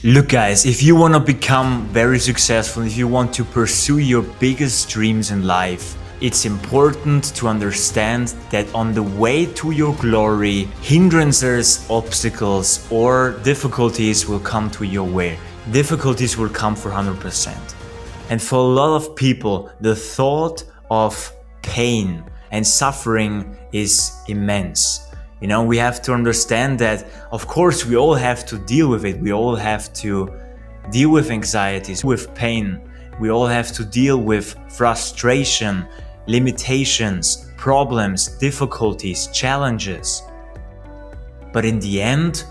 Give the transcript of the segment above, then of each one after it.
Look guys, if you want to become very successful, if you want to pursue your biggest dreams in life, it's important to understand that on the way to your glory, hindrances, obstacles, or difficulties will come to your way. Difficulties will come for 100%. And for a lot of people, the thought of pain and suffering is immense. You know, we have to understand that, of course, we all have to deal with it. We all have to deal with anxieties, with pain. We all have to deal with frustration, limitations, problems, difficulties, challenges. But in the end,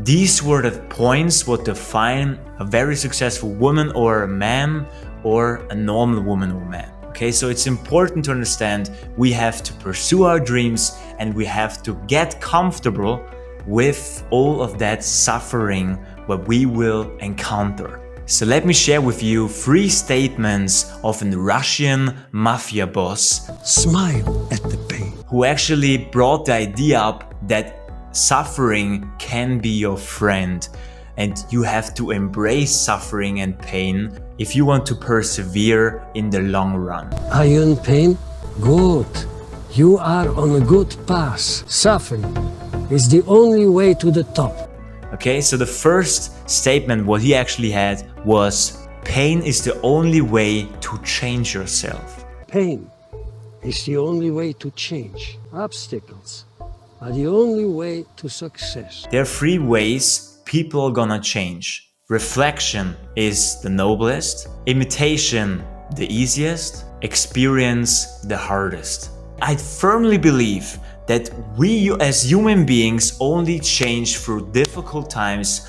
these were the points what define a very successful woman or a man or a normal woman or man. Okay, so it's important to understand we have to pursue our dreams and we have to get comfortable with all of that suffering what we will encounter. So let me share with you 3 statements of a Russian mafia boss. Smile at the pain. Who actually brought the idea up that suffering can be your friend and you have to embrace suffering and pain if you want to persevere in the long run. Are you in pain? Good. You are on a good path. Suffering is the only way to the top. Okay, so the first statement what he actually had was, pain is the only way to change yourself. Pain is the only way to change. Obstacles are the only way to success. There are 3 ways people are gonna change. Reflection is the noblest, imitation the easiest, experience the hardest. I firmly believe that we as human beings only change through difficult times,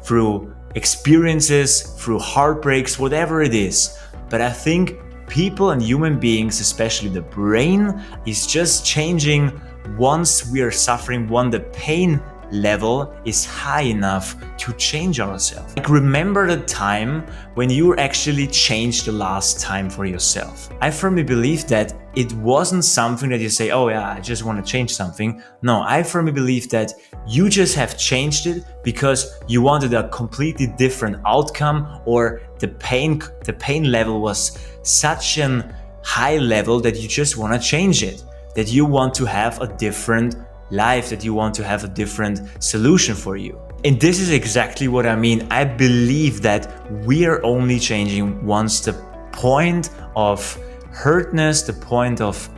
through experiences, through heartbreaks, whatever it is. But I think people and human beings, especially the brain, is just changing once we are suffering, when the pain level is high enough to change ourselves. Like, remember the time when you actually changed the last time for yourself. I firmly believe that it wasn't something that you say, oh yeah, I just want to change something. No, I firmly believe that you just have changed it because you wanted a completely different outcome, or the pain level was such an high level that you just want to change it, that you want to have a different life, that you want to have a different solution for you. And this is exactly what I mean. I believe that we are only changing once the point of hurtness, the point of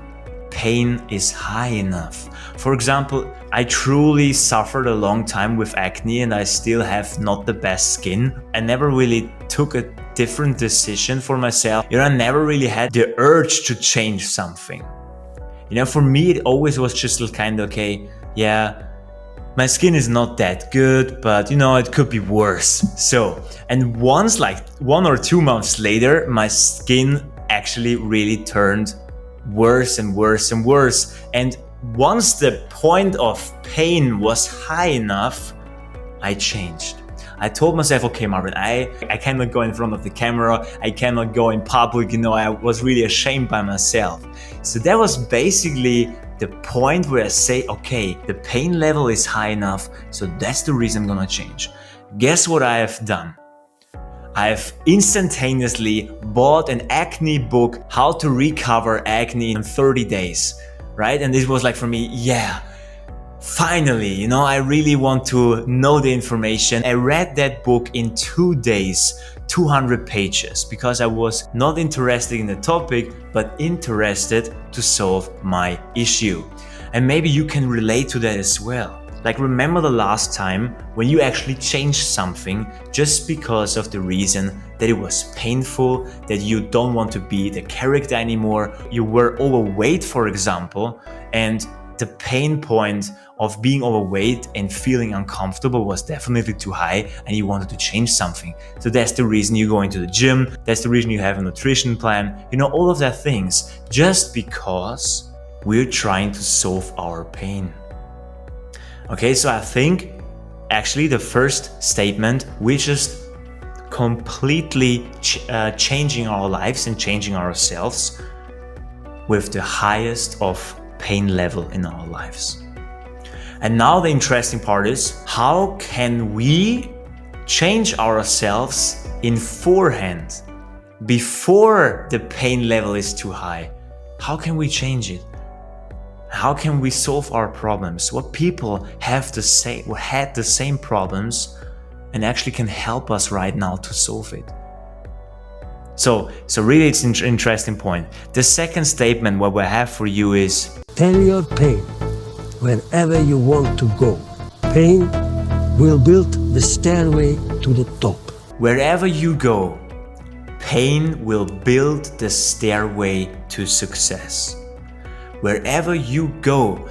pain is high enough. For example, I truly suffered a long time with acne and I still have not the best skin. I never really took a different decision for myself. You know, I never really had the urge to change something. You know, for me, it always was just kind of, okay, yeah, my skin is not that good, but you know, it could be worse. So, and once, like 1 or 2 months later, my skin actually really turned worse and worse and worse. And once the point of pain was high enough, I changed. I told myself, okay, Marvin, I cannot go in front of the camera. I cannot go in public. You know, I was really ashamed by myself. So that was basically the point where I say, okay, the pain level is high enough. So that's the reason I'm gonna change. Guess what I have done? I've instantaneously bought an acne book, How to Recover Acne in 30 Days, right? And this was like for me, yeah, finally, you know, I really want to know the information. I read that book in 2 days, 200 pages, because I was not interested in the topic, but interested to solve my issue. And maybe you can relate to that as well. Like, remember the last time when you actually changed something just because of the reason that it was painful, that you don't want to be the character anymore. You were overweight, for example, and the pain point of being overweight and feeling uncomfortable was definitely too high and you wanted to change something. So that's the reason you go into the gym, that's the reason you have a nutrition plan, you know, all of that things, just because we're trying to solve our pain. Okay, so I think actually the first statement, we're just completely changing our lives and changing ourselves with the highest of pain level in our lives. And now the interesting part is, how can we change ourselves in forehand, before the pain level is too high, how can we change it? How can we solve our problems? What people have the same or had the same problems and actually can help us right now to solve it? So really it's an interesting point. The second statement what we have for you is, Tell your pain wherever you want to go. Pain will build the stairway to the top. wherever you go, pain will build the stairway to success. Wherever you go,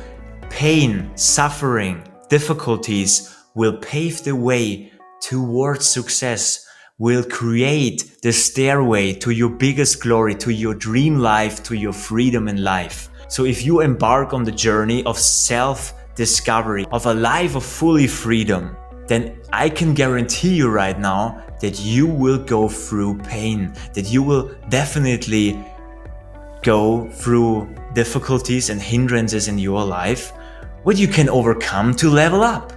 pain, suffering, difficulties will pave the way towards success, will create the stairway to your biggest glory, to your dream life, to your freedom in life. So if you embark on the journey of self-discovery, of a life of fully freedom, then I can guarantee you right now that you will go through pain, that you will definitely go through difficulties and hindrances in your life, what you can overcome to level up,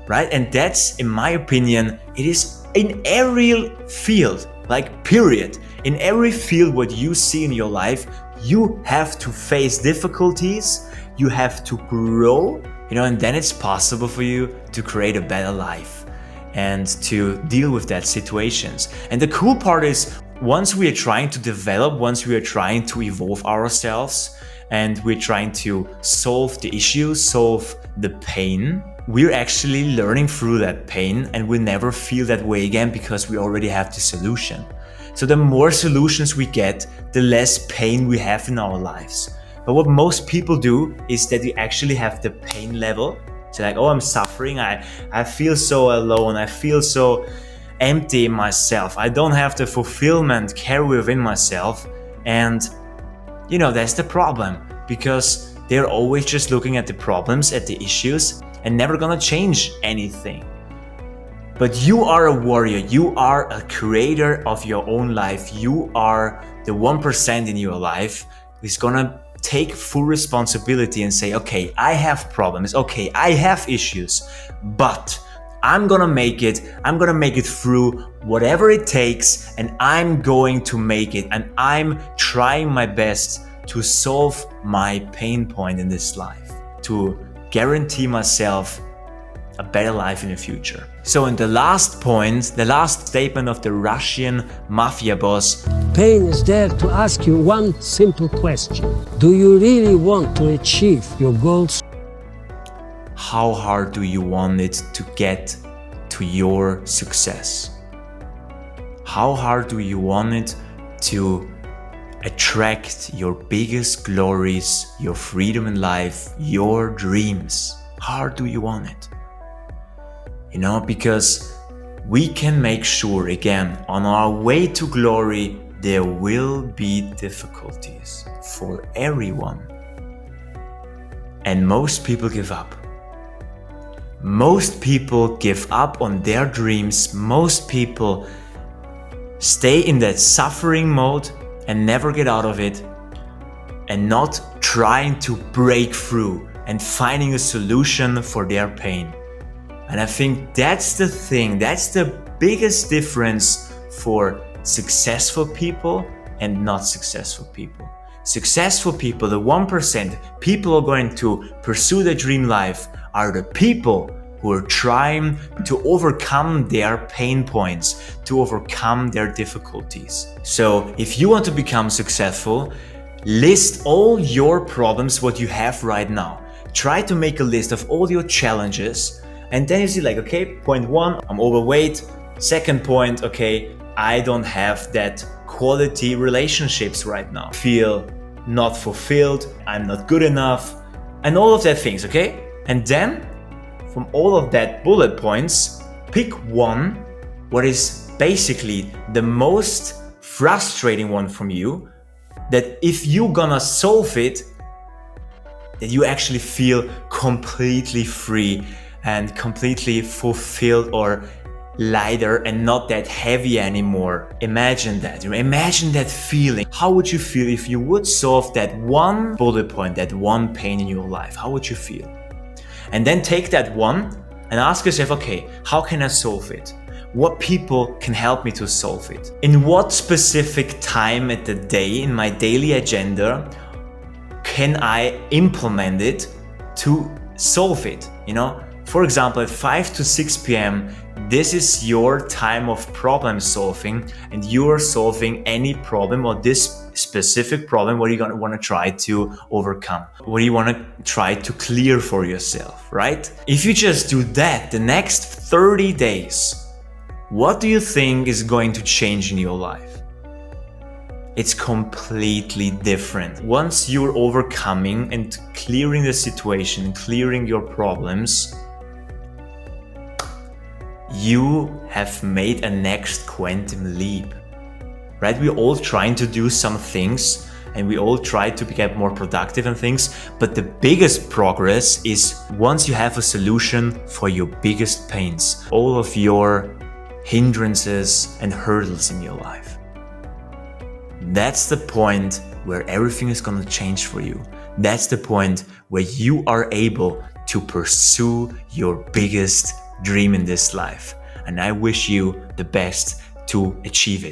right? And that's, in my opinion, it is in every field, like period. In every field what you see in your life, you have to face difficulties, you have to grow, and then it's possible for you to create a better life and to deal with that situations. And the cool part is, once we are trying to develop, once we are trying to evolve ourselves, and we're trying to solve the issues, solve the pain, we're actually learning through that pain, and we'll never feel that way again because we already have the solution. So the more solutions we get, the less pain we have in our lives. But what most people do is that they actually have the pain level. So like, oh, I'm suffering, I feel so alone, I feel so empty in myself, I don't have the fulfillment carry within myself. And that's the problem, because they're always just looking at the problems, at the issues, and never gonna change anything. But you are a warrior, you are a creator of your own life, you are the 1% in your life who's gonna take full responsibility and say, okay, I have problems, okay, I have issues, but I'm gonna make it through whatever it takes, and I'm going to make it, and I'm trying my best to solve my pain point in this life, to guarantee myself a better life in the future. So in the last point, the last statement of the Russian mafia boss, Pain is there to ask you one simple question. Do you really want to achieve your goals? how hard do you want it to get to your success? How hard do you want it to attract your biggest glories, your freedom in life, your dreams? How hard do you want it? Because we can make sure, again, on our way to glory, there will be difficulties for everyone. And most people give up. Most people give up on their dreams. Most people stay in that suffering mode and never get out of it, and not trying to break through and finding a solution for their pain. And I think that's the thing, that's the biggest difference for successful people and not successful people. Successful people, the 1%, people who are going to pursue their dream life, are the people who are trying to overcome their pain points, to overcome their difficulties. So if you want to become successful, list all your problems, what you have right now. Try to make a list of all your challenges, and then you see like, okay, point 1, I'm overweight. Second point, okay, I don't have that quality relationships right now. Feel not fulfilled, I'm not good enough, and all of that things, okay? And then from all of that bullet points, pick one, what is basically the most frustrating one from you, that if you're gonna solve it, that you actually feel completely free and completely fulfilled, or lighter and not that heavy anymore. Imagine that. Imagine that feeling. How would you feel if you would solve that one bullet point, that one pain in your life? How would you feel? And then take that one and ask yourself, okay, how can I solve it? what people can help me to solve it. In what specific time at the day in my daily agenda can I implement it to solve it? For example, at 5 to 6 p.m., this is your time of problem solving, and you are solving any problem or this specific problem what you're going to want to try to overcome, what you want to try to clear for yourself, right? If you just do that the next 30 days, what do you think is going to change in your life? It's completely different. Once you're overcoming and clearing the situation, clearing your problems, you have made a next quantum leap, right? We're all trying to do some things and we all try to get more productive and things, but the biggest progress is once you have a solution for your biggest pains, all of your hindrances and hurdles in your life. That's the point where everything is going to change for you. That's the point where you are able to pursue your biggest dream in this life. And I wish you the best to achieve it.